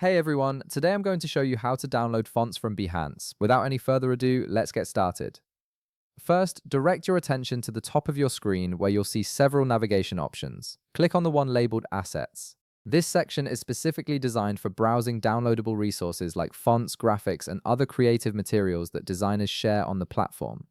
Hey everyone, today I'm going to show you how to download fonts from Behance. Without any further ado, let's get started. First, direct your attention to the top of your screen where you'll see several navigation options. Click on the one labeled Assets. This section is specifically designed for browsing downloadable resources like fonts, graphics, and other creative materials that designers share on the platform.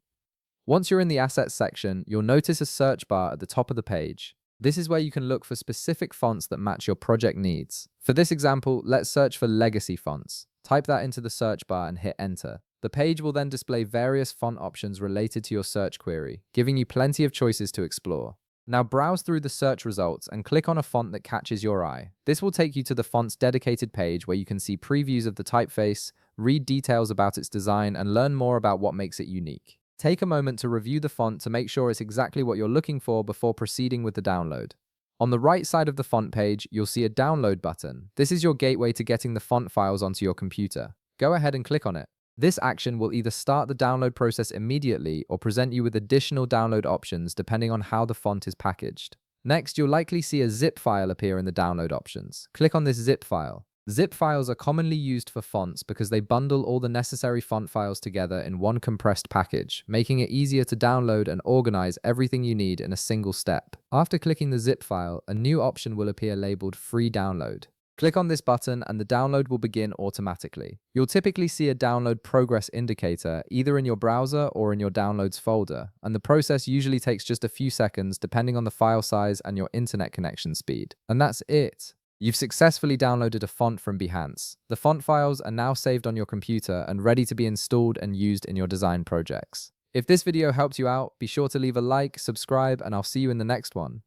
Once you're in the Assets section, you'll notice a search bar at the top of the page. This is where you can look for specific fonts that match your project needs. For this example, let's search for legacy fonts. Type that into the search bar and hit enter. The page will then display various font options related to your search query, giving you plenty of choices to explore. Now browse through the search results and click on a font that catches your eye. This will take you to the font's dedicated page where you can see previews of the typeface, read details about its design, and learn more about what makes it unique. Take a moment to review the font to make sure it's exactly what you're looking for before proceeding with the download. On the right side of the font page, you'll see a download button. This is your gateway to getting the font files onto your computer. Go ahead and click on it. This action will either start the download process immediately or present you with additional download options depending on how the font is packaged. Next, you'll likely see a zip file appear in the download options. Click on this zip file. Zip files are commonly used for fonts because they bundle all the necessary font files together in one compressed package, making it easier to download and organize everything you need in a single step. After clicking the zip file, a new option will appear labeled Free Download. Click on this button and the download will begin automatically. You'll typically see a download progress indicator either in your browser or in your downloads folder, and the process usually takes just a few seconds depending on the file size and your internet connection speed. And that's it. You've successfully downloaded a font from Behance. The font files are now saved on your computer and ready to be installed and used in your design projects. If this video helped you out, be sure to leave a like, subscribe, and I'll see you in the next one.